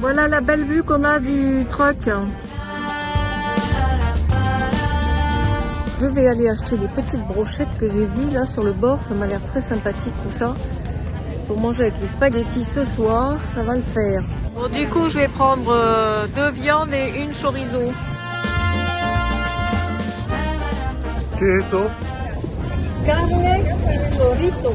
Voilà la belle vue qu'on a du truck. Je vais aller acheter des petites brochettes que j'ai vues là sur le bord. Ça m'a l'air très sympathique tout ça. Pour manger avec les spaghettis ce soir, ça va le faire. Bon, du coup, je vais prendre 2 viandes et une chorizo. Queso. Carne y chorizo.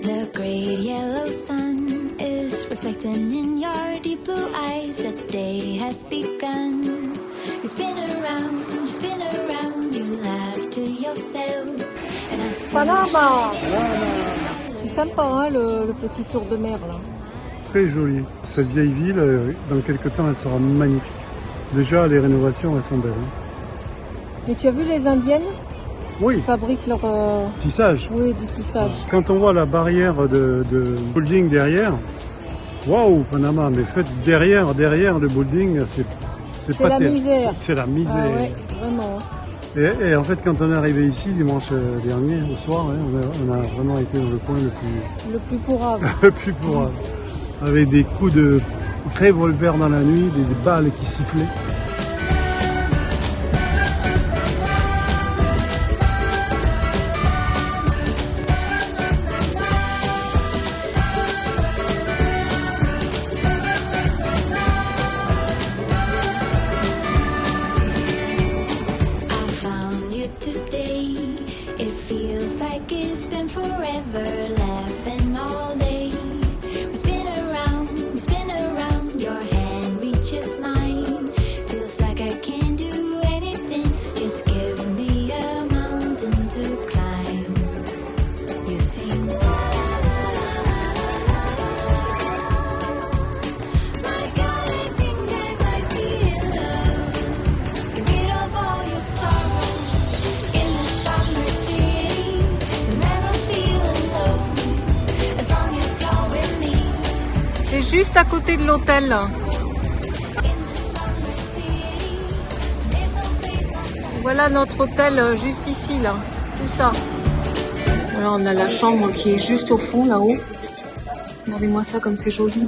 The great yellow sun is reflecting in your deep blue eyes. The day has begun. You spin around, you laugh to yourself. And I see Panama. C'est sympa hein, le petit tour de mer là. Très joli. Cette vieille ville, dans quelques temps, elle sera magnifique. Déjà, les rénovations, elles sont belles. Et tu as vu les Indiennes? Oui. Ils fabriquent leur... Tissage. Oui, du tissage. Quand on voit la barrière de building derrière, waouh, Panama, mais faites derrière le building, c'est pas la terrible. misère. C'est la misère. Ah ouais, vraiment. Et en fait, quand on est arrivé ici dimanche dernier, au soir, on a vraiment été dans le coin Le plus pourrave. le plus pourrave. Avec des coups de revolver dans la nuit, des balles qui sifflaient. I found you today. It feels like it's been forever, laughing all day. We spin around, your hand reaches mine. Feels like I can't do anything, just give me a mountain to climb. You sing la my God, I think I might be in love. Get rid of all your sorrows in the summer sea. You'll never feel alone as long as you're with me. C'est juste à côté de l'hôtel là. In the summer sea, there's no place on earth. Voilà notre hôtel juste ici là. Tout ça. Voilà, on a la chambre qui est juste au fond là-haut. Regardez-moi ça comme c'est joli.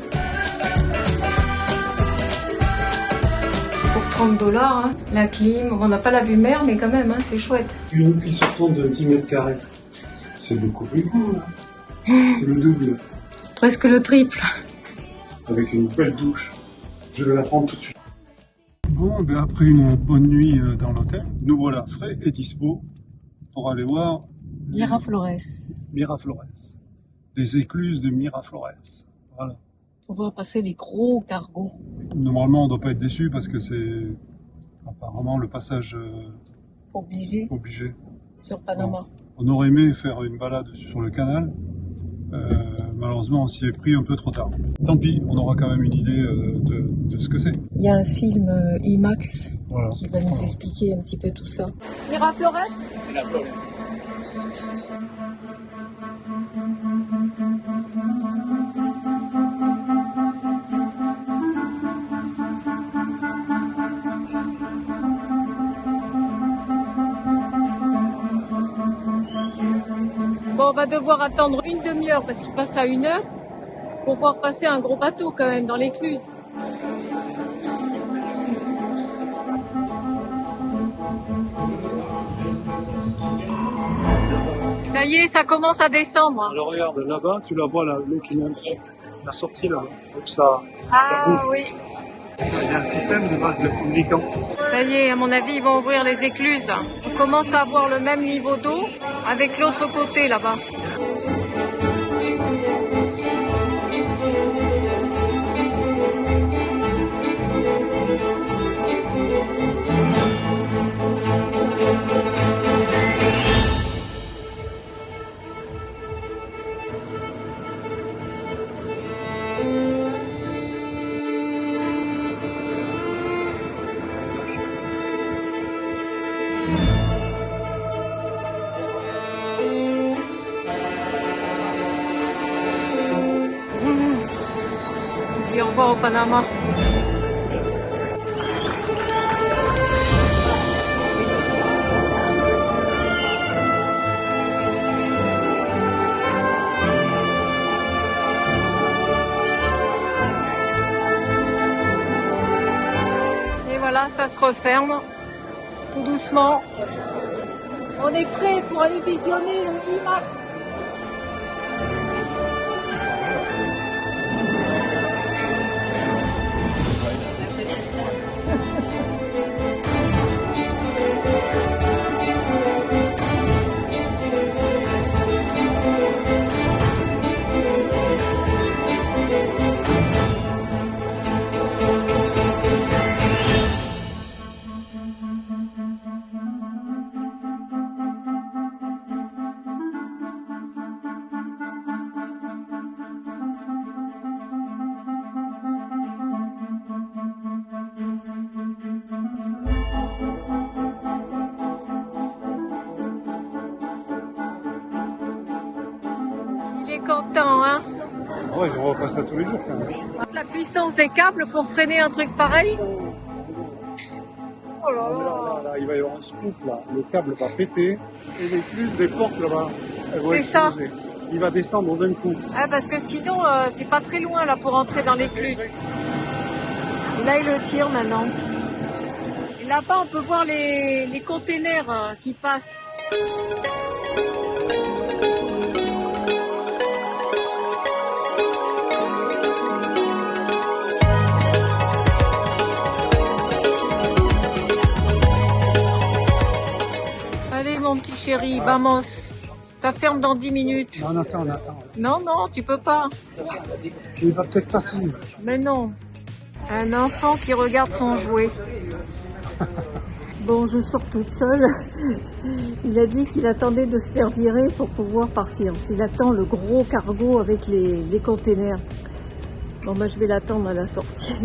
Pour 30 $, hein. La clim. On n'a pas la vue mer mais quand même, hein, c'est chouette. Une piscine de 10 mètres carrés. C'est beaucoup plus grand là. C'est le double. Presque le triple. Avec une belle douche. Je vais la prendre tout de suite. Bon, ben après une bonne nuit dans l'hôtel, nous voilà frais et dispo pour aller voir Miraflores. Miraflores. Les écluses de Miraflores. Voilà. On va passer les gros cargos. Normalement, on ne doit pas être déçu parce que c'est apparemment le passage Obligé obligé. sur Panama. On aurait aimé faire une balade sur le canal. Malheureusement, on s'y est pris un peu trop tard. Tant pis, on aura quand même une idée de ce que c'est. Il y a un film IMAX Voilà. qui va nous expliquer un petit peu tout ça. Miraflores? on va devoir attendre une demi-heure parce qu'il passe à 1 heure pour voir passer un gros bateau quand même dans l'écluse. Ça y est, ça commence à descendre. Alors regarde, là-bas, tu la vois, l'eau qui monte. La sortie là. Donc ça Ah bouge. oui. Il y a un système de base de communicants. Ça y est, à mon avis, ils vont ouvrir les écluses. On commence à avoir le même niveau d'eau avec l'autre côté là-bas. On dit au revoir au Panama. Et voilà, ça se referme tout doucement. On est prêt pour aller visionner le IMAX. Il est content, hein? Ouais, on va pas ça tous les jours quand même. La puissance des câbles pour freiner un truc pareil. Oh là là. Là, il va y avoir un scoop là. Le câble va péter et l'écluse des portes là-bas. C'est ça. Il va descendre d'un coup. Ah, parce que sinon, c'est pas très loin là pour entrer dans l'écluse. Et là, il le tire maintenant. Et là-bas, on peut voir les containers qui passent. Allez, mon petit chéri, vamos. Ça ferme dans 10 minutes. Non, on attend. Non, non, tu peux pas. Il va peut-être passer. Mais non. Un enfant qui regarde son jouet. Bon, je sors toute seule. Il a dit qu'il attendait de se faire virer pour pouvoir partir. S'il attend le gros cargo avec les containers. Bon, bah, je vais l'attendre à la sortie.